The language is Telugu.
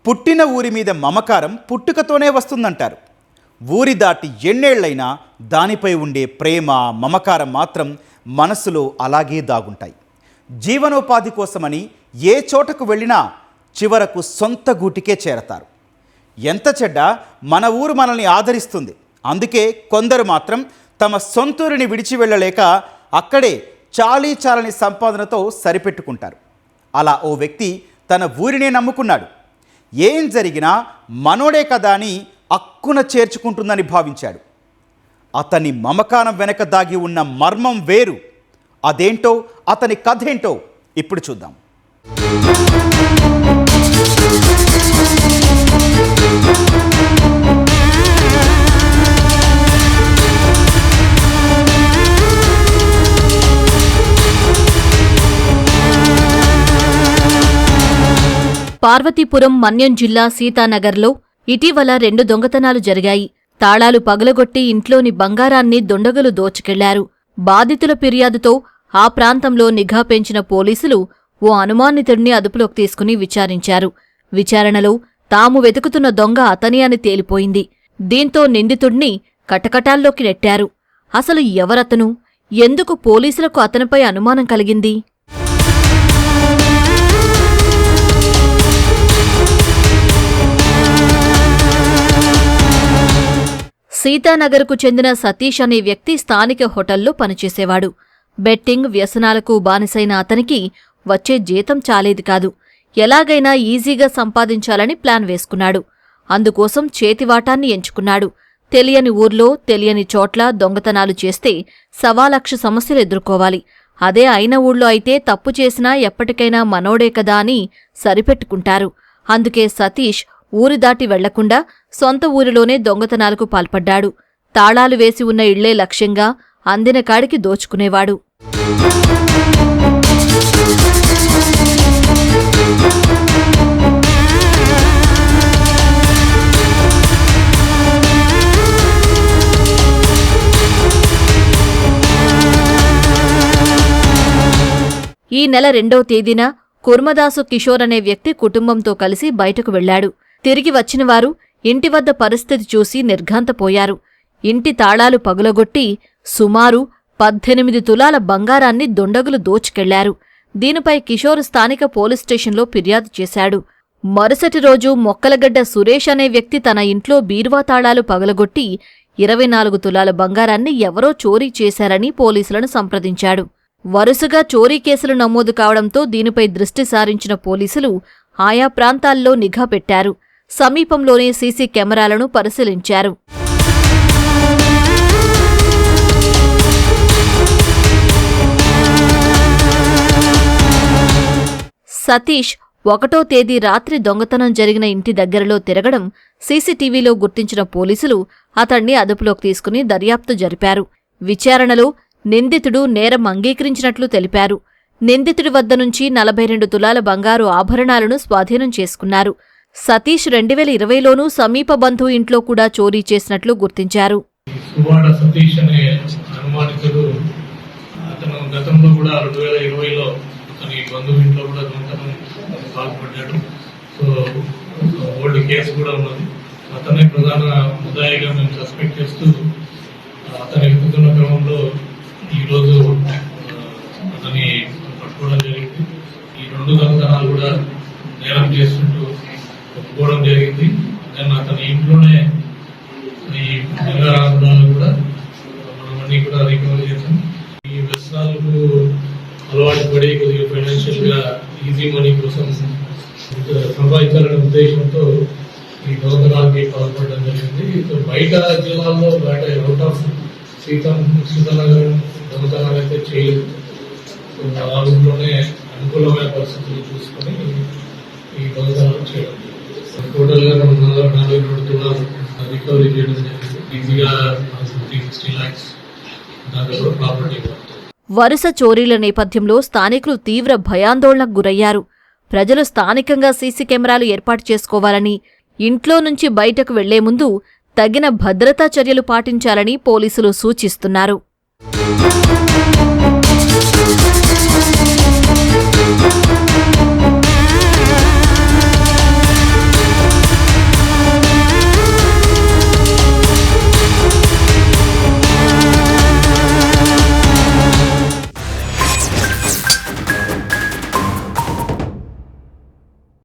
పుట్టిన ఊరి మీద మమకారం పుట్టుకతోనే వస్తుందంటారు. ఊరి దాటి ఎన్నేళ్లైనా దానిపై ఉండే ప్రేమ మమకారం మాత్రం మనసులో అలాగే దాగుంటాయి. జీవనోపాధి కోసమని ఏ చోటకు వెళ్ళినా చివరకు సొంత గూటికే చేరతారు. ఎంత చెడ్డ మన ఊరు మనల్ని ఆదరిస్తుంది. అందుకే కొందరు మాత్రం తమ సొంతూరిని విడిచి వెళ్ళలేక అక్కడే చాలీచాలని సంపాదనతో సరిపెట్టుకుంటారు. అలా ఓ వ్యక్తి తన ఊరినే నమ్ముకున్నాడు. ఏం జరిగినా మనోడే కదా అని అక్కున చేర్చుకుంటుందని భావించాడు. అతని మమకారం వెనక దాగి ఉన్న మర్మం వేరు. అదేంటో అతని కథ ఏంటో ఇప్పుడు చూద్దాం. పార్వతీపురం మన్యం జిల్లా సీతానగర్లో ఇటీవల 2 దొంగతనాలు జరిగాయి. తాళాలు పగలగొట్టి ఇంట్లోని బంగారాన్ని దొండగులు దోచుకెళ్లారు. బాధితుల ఫిర్యాదుతో ఆ ప్రాంతంలో నిఘా పెంచిన పోలీసులు ఓ అనుమానితుడిని అదుపులోకి తీసుకుని విచారించారు. విచారణలో తాము వెతుకుతున్న దొంగ అతని అని తేలిపోయింది. దీంతో నిందితుడిని కటకటాల్లోకి నెట్టారు. అసలు ఎవరతను? ఎందుకు పోలీసులకు అతనిపై అనుమానం కలిగింది? సీతానగర్కు చెందిన సతీష్ అనే వ్యక్తి స్థానిక హోటల్లో పనిచేసేవాడు. బెట్టింగ్ వ్యసనాలకు బానిసైన అతనికి వచ్చే జీతం చాలేది కాదు. ఎలాగైనా ఈజీగా సంపాదించాలని ప్లాన్ వేసుకున్నాడు. అందుకోసం చేతివాటాన్ని ఎంచుకున్నాడు. తెలియని ఊర్లో తెలియని చోట్ల దొంగతనాలు చేస్తే 1,00,000 సమస్యలు ఎదుర్కోవాలి. అదే అయిన ఊళ్ళో అయితే తప్పు చేసినా ఎప్పటికైనా మనోడే కదా అని సరిపెట్టుకుంటారు. అందుకే సతీష్ ఊరి దాటి వెళ్లకుండా సొంత ఊరిలోనే దొంగతనాలకు పాల్పడ్డాడు. తాళాలు వేసి ఉన్న ఇళ్లే లక్ష్యంగా అందిన కాడికి దోచుకునేవాడు. ఈ నెల 2వ తేదీన కుర్మదాసు కిషోర్ అనే వ్యక్తి కుటుంబంతో కలిసి బయటకు వెళ్లాడు. తిరిగి వచ్చినవారు ఇంటి వద్ద పరిస్థితి చూసి నిర్ఘాంతపోయారు. ఇంటి తాళాలు పగులగొట్టి సుమారు 18 తులాల బంగారాన్ని దొండగులు దోచుకెళ్లారు. దీనిపై కిషోర్ స్థానిక పోలీస్ స్టేషన్లో ఫిర్యాదు చేశాడు. మరుసటి రోజు మొక్కలగడ్డ సురేష్ అనే వ్యక్తి తన ఇంట్లో బీరువా తాళాలు పగలగొట్టి 24 తులాల బంగారాన్ని ఎవరో చోరీ చేశారని పోలీసులను సంప్రదించాడు. వరుసగా చోరీ కేసులు నమోదు కావడంతో దీనిపై దృష్టి సారించిన పోలీసులు ఆయా ప్రాంతాల్లో నిఘా పెట్టారు. సమీపంలోనే సీసీ కెమెరాలను పరిశీలించారు. సతీష్ 1వ తేదీ రాత్రి దొంగతనం జరిగిన ఇంటి దగ్గరలో తిరగడం సీసీటీవీలో గుర్తించిన పోలీసులు అతణ్ణి అదుపులోకి తీసుకుని దర్యాప్తు జరిపారు. విచారణలో నిందితుడు నేరం అంగీకరించినట్లు తెలిపారు. నిందితుడి వద్ద నుంచి 42 తులాల బంగారు ఆభరణాలను స్వాధీనం చేసుకున్నారు. సతీష్ 2020లోనూ సమీప బంధువు ఇంట్లో కూడా చోరీ చేసినట్లు గుర్తించారు. సతీష్ అనే అనుమానితుడు అతను గతంలో కూడా 2020లో అతని బంధువు ఇంట్లో కూడా దొంగతనం పాల్పడ్డాడు. సో ఓల్డ్ కేసు కూడా ఉన్నది. అతనే ప్రధాన ముద్దాయిగా మేము సస్పెక్ట్ చేస్తూ అతని వెతుకుతున్న క్రమంలో ఈరోజు అతని పట్టుకోవడం జరిగింది. ఈ 2 దొంగతనాలు కూడా నేరం చేస్తుంటూ ఒప్పుకోవడం జరిగింది. దెన్ అతని ఇంట్లోనే ఈ బంగారాభరణాలు కూడా మనమన్నీ కూడా రికవర్ చేసాం. ఈ వ్యసనాలకు అలవాటు పడి కొద్దిగా ఫైనాన్షియల్ గా ఈజీ మనీ కోసం సంపాదించాలనే ఉద్దేశంతో ఈ దొంగతనాలకి పాల్పడడం జరిగింది. బయట జిల్లాల్లో అవుట్ ఆఫ్ సీతానగర్ దొంగతనాలు అయితే చేయలేదు. ఆ ఊళ్ళోనే అనుకూలమైన పరిస్థితులు చూసుకొని ఈ దొంగతనాలు చేయడం. టోటల్ గా 42 తులాలు రికవరీ చేయడం జరిగింది. ఈజీగా 360 lakhs దాంట్లో ప్రాపర్టీ. వరుస చోరీల నేపథ్యంలో స్థానికులు తీవ్ర భయాందోళనకు గురయ్యారు. ప్రజలు స్థానికంగా సీసీ కెమెరాలు ఏర్పాటు చేసుకోవాలని, ఇంట్లో నుంచి బయటకు వెళ్లే ముందు తగిన భద్రతా చర్యలు పాటించాలని పోలీసులు సూచిస్తున్నారు.